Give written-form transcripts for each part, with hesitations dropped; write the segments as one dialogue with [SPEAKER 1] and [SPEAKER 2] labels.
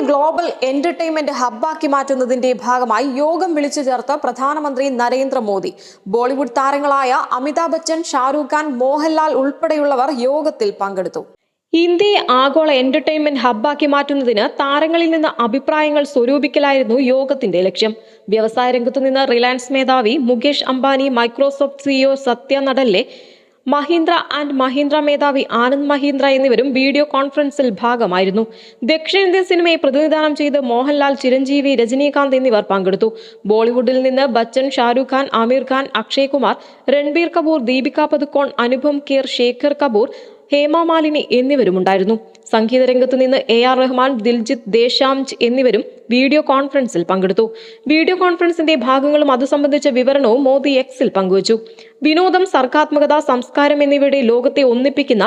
[SPEAKER 1] Global entertainment ഹബ്ബാക്കി മാറ്റുന്നതിന്റെ ഭാഗമായി യോഗം വിളിച്ചു ചേർത്ത് പ്രധാനമന്ത്രി നരേന്ദ്രമോദി. ബോളിവുഡ് താരങ്ങളായ അമിതാഭ് ബച്ചൻ, ഷാരൂഖ് ഖാൻ, മോഹൻലാൽ ഉൾപ്പെടെയുള്ളവർ യോഗത്തിൽ പങ്കെടുത്തു. ഇന്ത്യയെ ആഗോള എന്റർടൈൻമെന്റ് ഹബ്ബാക്കി മാറ്റുന്നതിന് താരങ്ങളിൽ നിന്ന് അഭിപ്രായങ്ങൾ സ്വരൂപിക്കലായിരുന്നു യോഗത്തിന്റെ ലക്ഷ്യം. വ്യവസായ രംഗത്തു നിന്ന് റിലയൻസ് മേധാവി Mukesh Ambani, Microsoft CEO Satya Nadella, Mahindra and Mahindra മേധാവി ആനന്ദ് മഹീന്ദ്ര എന്നിവരും വീഡിയോ കോൺഫറൻസിൽ ഭാഗമായിരുന്നു. ദക്ഷിണേന്ത്യൻ സിനിമയെ പ്രതിനിധാനം ചെയ്ത് മോഹൻലാൽ, ചിരഞ്ജീവി, രജനീകാന്ത് എന്നിവർ പങ്കെടുത്തു. ബോളിവുഡിൽ നിന്ന് ബച്ചൻ, ഷാരൂഖ് ഖാൻ, ആമിർ ഖാൻ, അക്ഷയ് കുമാർ, രൺബീർ കപൂർ, ദീപിക പദുക്കോൺ, അനുപം ഖേർ, ശേഖർ കപൂർ, ഹേമ മാലിനി എന്നിവരുമുണ്ടായിരുന്നു. സംഗീത രംഗത്തു നിന്ന് AR റഹ്മാൻ, ദിൽജിത്ത് ദേശാംജ് എന്നിവരും വീഡിയോ കോൺഫറൻസിൽ പങ്കെടുത്തു. വീഡിയോ കോൺഫറൻസിന്റെ ഭാഗങ്ങളും അത് സംബന്ധിച്ച വിവരണവും മോദി എക്സിൽ പങ്കുവച്ചു. വിനോദം, സർഗാത്മകത, സംസ്കാരം എന്നിവയുടെ ലോകത്തെ ഒന്നിപ്പിക്കുന്ന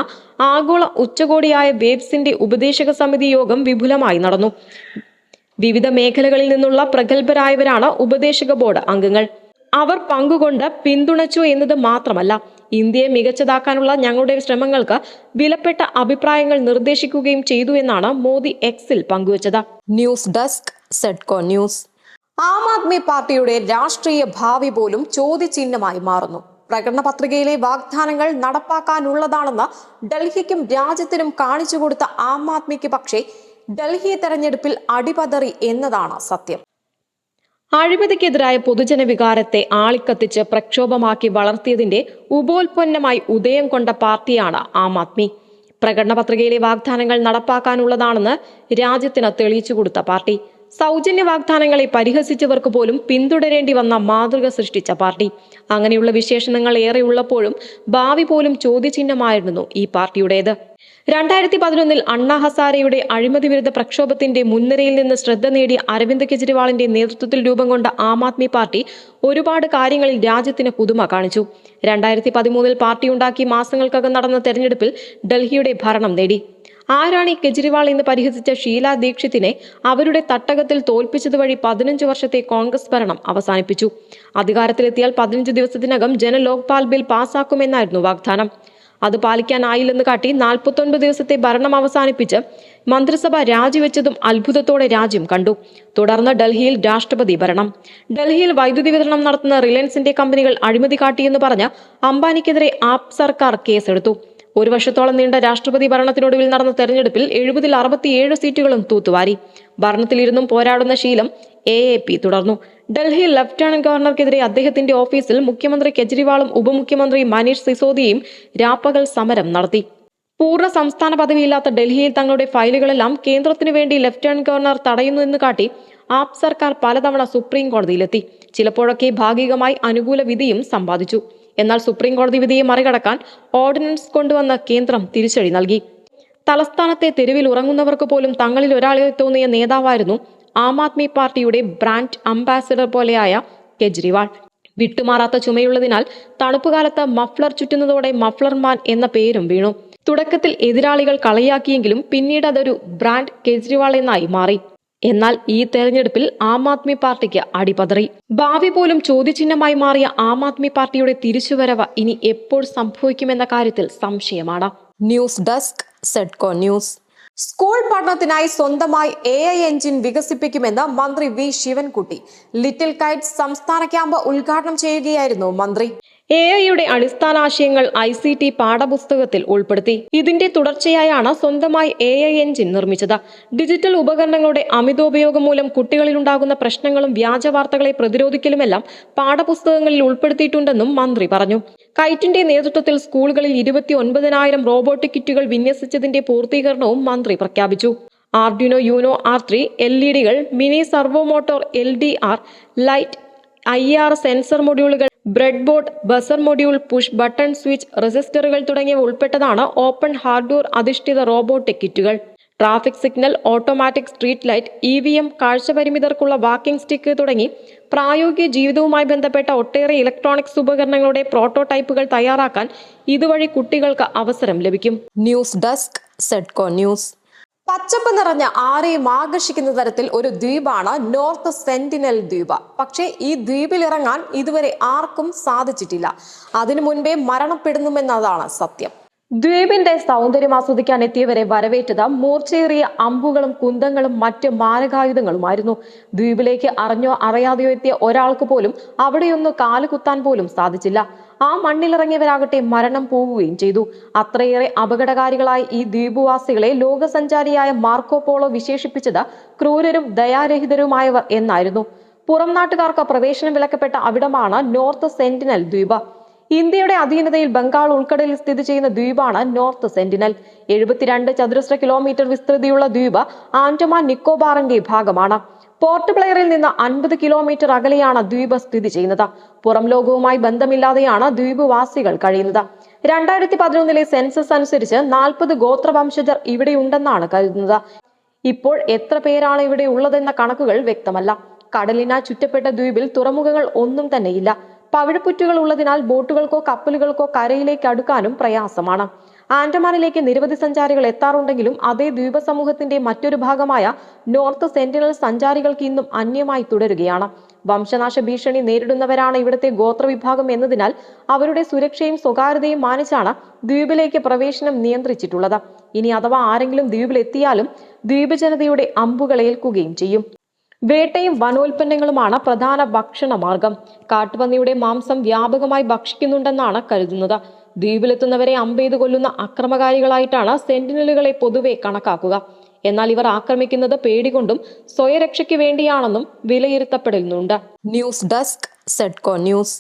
[SPEAKER 1] ആഗോള ഉച്ചകോടിയായ വേവ്സിന്റെ ഉപദേശക സമിതി യോഗം വിപുലമായി നടന്നു. വിവിധ മേഖലകളിൽ നിന്നുള്ള പ്രഗത്ഭരായവരാണ് ഉപദേശക ബോർഡ് അംഗങ്ങൾ. അവർ പങ്കുകൊണ്ട് പിന്തുണച്ചു എന്നത് മാത്രമല്ല, ഇന്ത്യയെ മികച്ചതാക്കാനുള്ള ഞങ്ങളുടെ ശ്രമങ്ങൾക്ക് വിലപ്പെട്ട അഭിപ്രായങ്ങൾ നിർദ്ദേശിക്കുകയും ചെയ്തു എന്നാണ് മോദി എക്സിൽ പങ്കുവച്ചത്. News desk, Sedco news. Aam Aadmi പാർട്ടിയുടെ രാഷ്ട്രീയ ഭാവി പോലും ചോദ്യചിഹ്നമായി മാറുന്നു. പ്രകടന പത്രികയിലെ വാഗ്ദാനങ്ങൾ നടപ്പാക്കാനുള്ളതാണെന്ന് ഡൽഹിക്കും രാജ്യത്തിനും കാണിച്ചു കൊടുത്ത ആം ആദ്മിക്ക് പക്ഷേ ഡൽഹി തെരഞ്ഞെടുപ്പിൽ അടിപതറി എന്നതാണ് സത്യം. അഴിമതിക്കെതിരായ പൊതുജന വികാരത്തെ ആളിക്കത്തിച്ച് പ്രക്ഷോഭമാക്കി വളർത്തിയതിന്റെ ഉപോൽപ്പന്നമായി ഉദയം കൊണ്ട പാർട്ടിയാണ് ആം ആദ്മി. പ്രകടന പത്രികയിലെ വാഗ്ദാനങ്ങൾ നടപ്പാക്കാനുള്ളതാണെന്ന് രാജ്യത്തിന് തെളിയിച്ചു കൊടുത്ത പാർട്ടി. സൗജന്യ വാഗ്ദാനങ്ങളെ പരിഹസിച്ചവർക്ക് പോലും പിന്തുടരേണ്ടി വന്ന മാതൃക സൃഷ്ടിച്ച പാർട്ടി. അങ്ങനെയുള്ള വിശേഷണങ്ങൾ ഏറെയുള്ളപ്പോഴും ഭാവി പോലും ചോദ്യചിഹ്നമായിരുന്നു ഈ പാർട്ടിയുടേത്. 2011 അണ്ണാ ഹസാരെയുടെ അഴിമതി വിരുദ്ധ പ്രക്ഷോഭത്തിന്റെ മുൻനിരയിൽ നിന്ന് ശ്രദ്ധ നേടിയ അരവിന്ദ് കെജ്രിവാളിന്റെ നേതൃത്വത്തിൽ രൂപം കൊണ്ട ആം ആദ്മി പാർട്ടി ഒരുപാട് കാര്യങ്ങളിൽ രാജ്യത്തിന് പുതുമ കാണിച്ചു. 2013 പാർട്ടിയുണ്ടാക്കി മാസങ്ങൾക്കകം നടന്ന തെരഞ്ഞെടുപ്പിൽ ഡൽഹിയുടെ ഭരണം നേടി. ആരാണ് ഈ കെജ്രിവാൾ എന്ന് പരിഹസിച്ച ഷീല ദീക്ഷിത്തിനെ അവരുടെ തട്ടകത്തിൽ തോൽപ്പിച്ചതുവഴി 15 വർഷത്തെ കോൺഗ്രസ് ഭരണം അവസാനിപ്പിച്ചു. അധികാരത്തിലെത്തിയാൽ 15 ദിവസത്തിനകം ജനലോക്പാൽ ബിൽ പാസാക്കുമെന്നായിരുന്നു വാഗ്ദാനം. അത് പാലിക്കാനായില്ലെന്ന് കാട്ടി 49 ദിവസത്തെ ഭരണം അവസാനിപ്പിച്ച് മന്ത്രിസഭ രാജിവെച്ചതും അത്ഭുതത്തോടെ രാജ്യം കണ്ടു. തുടർന്ന് ഡൽഹിയിൽ രാഷ്ട്രപതി ഭരണം. ഡൽഹിയിൽ വൈദ്യുതി വിതരണം നടത്തുന്ന റിലയൻസിന്റെ കമ്പനികൾ അഴിമതി കാട്ടിയെന്ന് പറഞ്ഞ് അംബാനിക്കെതിരെ ആപ്പ് സർക്കാർ കേസെടുത്തു. 1 വർഷത്തോളം നീണ്ട രാഷ്ട്രപതി ഭരണത്തിനൊടുവിൽ നടന്ന തെരഞ്ഞെടുപ്പിൽ 70-ൽ 67 സീറ്റുകളും തൂത്തുവാരി. ഭരണത്തിലിരുന്നും പോരാടുന്ന ശീലം AAP തുടർന്നു. ഡൽഹിയിൽ ലഫ്റ്റനന്റ് ഗവർണർക്കെതിരെ അദ്ദേഹത്തിന്റെ ഓഫീസിൽ മുഖ്യമന്ത്രി കെജ്രിവാളും ഉപമുഖ്യമന്ത്രി മനീഷ് സിസോദിയയും രാപ്പകൽ സമരം നടത്തി. പൂർണ്ണ സംസ്ഥാന പദവിയില്ലാത്ത ഡൽഹിയിൽ തങ്ങളുടെ ഫയലുകളെല്ലാം കേന്ദ്രത്തിനു വേണ്ടി ലഫ്റ്റനന്റ് ഗവർണർ തടയുന്നു എന്ന് കാട്ടി ആപ്പ് സർക്കാർ പലതവണ സുപ്രീം കോടതിയിലെത്തി. ചിലപ്പോഴൊക്കെ ഭാഗികമായി അനുകൂല വിധിയും സമ്പാദിച്ചു. എന്നാൽ സുപ്രീം കോടതി വിധിയെ മറികടക്കാൻ ഓർഡിനൻസ് കൊണ്ടുവന്ന കേന്ദ്രം തിരിച്ചടി നൽകി. തലസ്ഥാനത്തെ തെരുവിൽ ഉറങ്ങുന്നവർക്ക് പോലും തങ്ങളിൽ ഒരാളെ തോന്നിയ നേതാവായിരുന്നു ആം ആദ്മി പാർട്ടിയുടെ ബ്രാൻഡ് അംബാസിഡർ പോലെയായ കെജ്രിവാൾ. വിട്ടുമാറാത്ത ചുമയുള്ളതിനാൽ തണുപ്പുകാലത്ത് മഫ്ലർ ചുറ്റുന്നതോടെ മഫ്ലർ മാൻ എന്ന പേരും വീണു. തുടക്കത്തിൽ എതിരാളികൾ കളിയാക്കിയെങ്കിലും പിന്നീട് അതൊരു ബ്രാൻഡ് കെജ്രിവാൾ എന്നായി മാറി. എന്നാൽ ഈ തെരഞ്ഞെടുപ്പിൽ ആം ആദ്മി പാർട്ടിക്ക് അടിപതറി. ഭാവി പോലും ചോദ്യചിഹ്നമായി മാറിയ ആം ആദ്മി പാർട്ടിയുടെ തിരിച്ചുവരവ് ഇനി എപ്പോൾ സംഭവിക്കുമെന്ന കാര്യത്തിൽ സംശയമാണ്. News desk, Sedco news. School പഠനത്തിനായി സ്വന്തമായി AI എഞ്ചിൻ വികസിപ്പിക്കുമെന്ന് മന്ത്രി V ശിവൻകുട്ടി. ലിറ്റിൽ കൈറ്റ്സ് സംസ്ഥാന ക്യാമ്പ് ഉദ്ഘാടനം ചെയ്യുകയായിരുന്നു മന്ത്രി. AI-യുടെ അടിസ്ഥാനാശയങ്ങൾ ICT പാഠപുസ്തകത്തിൽ ഉൾപ്പെടുത്തി. ഇതിന്റെ തുടർച്ചയായാണ് സ്വന്തമായി AI എഞ്ചിൻ നിർമ്മിച്ചത്. ഡിജിറ്റൽ ഉപകരണങ്ങളുടെ അമിതോപയോഗം മൂലം കുട്ടികളിലുണ്ടാകുന്ന പ്രശ്നങ്ങളും വ്യാജ വാർത്തകളെ പ്രതിരോധിക്കലുമെല്ലാം പാഠപുസ്തകങ്ങളിൽ ഉൾപ്പെടുത്തിയിട്ടുണ്ടെന്നും മന്ത്രി പറഞ്ഞു. കൈറ്റിന്റെ നേതൃത്വത്തിൽ സ്കൂളുകളിൽ 29,000 റോബോട്ടിക് കിറ്റുകൾ വിന്യസിച്ചതിന്റെ പൂർത്തീകരണവും മന്ത്രി പ്രഖ്യാപിച്ചു. ആർഡ്യൂനോ യൂനോ R3 LED-കൾ, mini servo motor LDR, light IR sensor മൊഡ്യൂളുകൾ, breadboard, buzzer module, push button switch, റെസിസ്റ്ററുകൾ തുടങ്ങിയവ ഉൾപ്പെട്ടതാണ് ഓപ്പൺ ഹാർഡ്വെയർ അധിഷ്ഠിത റോബോട്ടിക് കിറ്റുകൾ. Traffic signal, automatic street light, EVM, കാഴ്ചപരിമിതർക്കുള്ള വാക്കിംഗ് സ്റ്റിക്ക് തുടങ്ങി പ്രായോഗിക ജീവിതവുമായി ബന്ധപ്പെട്ട ഒട്ടേറെ ഇലക്ട്രോണിക്സ് ഉപകരണങ്ങളുടെ പ്രോട്ടോടൈപ്പുകൾ തയ്യാറാക്കാൻ ഇതുവഴി കുട്ടികൾക്ക് അവസരം ലഭിക്കും. News desk, Sedco news. പച്ചപ്പ് നിറഞ്ഞ ആരെയും ആകർഷിക്കുന്ന തരത്തിൽ ഒരു ദ്വീപാണ് നോർത്ത് സെന്റിനൽ ദ്വീപ്. പക്ഷേ ഈ ദ്വീപിൽ ഇറങ്ങാൻ ഇതുവരെ ആർക്കും സാധിച്ചിട്ടില്ല. അതിനു മുൻപേ മരണപ്പെടുന്നുമെന്നതാണ് സത്യം. ദ്വീപിന്റെ സൗന്ദര്യം ആസ്വദിക്കാൻ എത്തിയവരെ വരവേറ്റത് മൂർച്ചയേറിയ അമ്പുകളും കുന്തങ്ങളും മറ്റ് മാരകായുധങ്ങളുമായിരുന്നു. ദ്വീപിലേക്ക് അറിഞ്ഞോ അറിയാതെയോ എത്തിയ ഒരാൾക്ക് പോലും അവിടെയൊന്ന് കാലുകുത്താൻ പോലും സാധിച്ചില്ല. ആ മണ്ണിലിറങ്ങിയവരാകട്ടെ മരണം പോവുകയും ചെയ്തു. അത്രയേറെ അപകടകാരികളായ ഈ ദ്വീപുവാസികളെ ലോകസഞ്ചാരിയായ മാർക്കോ പോളോ വിശേഷിപ്പിച്ചത് ക്രൂരരും ദയാരഹിതരുമായവർ എന്നായിരുന്നു. പുറം നാട്ടുകാർക്ക് പ്രവേശനം വിലക്കപ്പെട്ട അവിടമാണ് നോർത്ത് സെന്റിനൽ ദ്വീപ്. ഇന്ത്യയുടെ അധീനതയിൽ ബംഗാൾ ഉൾക്കടലിൽ സ്ഥിതി ചെയ്യുന്ന ദ്വീപാണ് നോർത്ത് സെന്റിനൽ. 72 ചതുരശ്ര കിലോമീറ്റർ വിസ്തൃതിയുള്ള ദ്വീപ് ആൻഡമാൻ നിക്കോബാറിന്റെ ഭാഗമാണ്. പോർട്ട് ബ്ലെയറിൽ നിന്ന് 50 കിലോമീറ്റർ അകലെയാണ് ദ്വീപ് സ്ഥിതി ചെയ്യുന്നത്. പുറം ലോകവുമായി ബന്ധമില്ലാതെയാണ് ദ്വീപുവാസികൾ കഴിയുന്നത്. 2011 സെൻസസ് അനുസരിച്ച് 40 ഗോത്രവംശജർ ഇവിടെയുണ്ടെന്നാണ് കരുതുന്നത്. ഇപ്പോൾ എത്ര പേരാണ് ഇവിടെ ഉള്ളതെന്ന കണക്കുകൾ വ്യക്തമല്ല. കടലിനാൽ ചുറ്റപ്പെട്ട ദ്വീപിൽ തുറമുഖങ്ങൾ ഒന്നും തന്നെയില്ല. പവിഴപ്പുറ്റുകൾ ഉള്ളതിനാൽ ബോട്ടുകൾക്കോ കപ്പലുകൾക്കോ കരയിലേക്ക് അടുക്കാനും പ്രയാസമാണ്. ആൻഡമാനിലേക്ക് നിരവധി സഞ്ചാരികൾ എത്താറുണ്ടെങ്കിലും അതേ ദ്വീപ സമൂഹത്തിന്റെ മറ്റൊരു ഭാഗമായ നോർത്ത് സെന്റിനൽ സഞ്ചാരികൾക്ക് ഇന്നും അന്യമായി തുടരുകയാണ്. വംശനാശ ഭീഷണി നേരിടുന്നവരാണ് ഇവിടുത്തെ ഗോത്രവിഭാഗം എന്നതിനാൽ അവരുടെ സുരക്ഷയും സ്വകാര്യതയും മാനിച്ചാണ് ദ്വീപിലേക്ക് പ്രവേശനം നിയന്ത്രിച്ചിട്ടുള്ളത്. ഇനി അഥവാ ആരെങ്കിലും ദ്വീപിലെത്തിയാലും ദ്വീപ് ജനതയുടെ അമ്പുകൾ ഏൽക്കുകയും ചെയ്യും. വേട്ടയും വനോൽപ്പന്നങ്ങളുമാണ് പ്രധാന ഭക്ഷണ മാർഗം. കാട്ടുപന്നിയുടെ മാംസം വ്യാപകമായി ഭക്ഷിക്കുന്നുണ്ടെന്നാണ് കരുതുന്നത്. ദ്വീപിലെത്തുന്നവരെ അമ്പെയ്ത് കൊല്ലുന്ന അക്രമകാരികളായിട്ടാണ് സെന്റിനലുകളെ പൊതുവെ കണക്കാക്കുക. എന്നാൽ ഇവർ ആക്രമിക്കുന്നത് പേടികൊണ്ടും സ്വയരക്ഷയ്ക്ക് വേണ്ടിയാണെന്നും വിലയിരുത്തപ്പെടുന്നുണ്ട്. News desk Sedco news.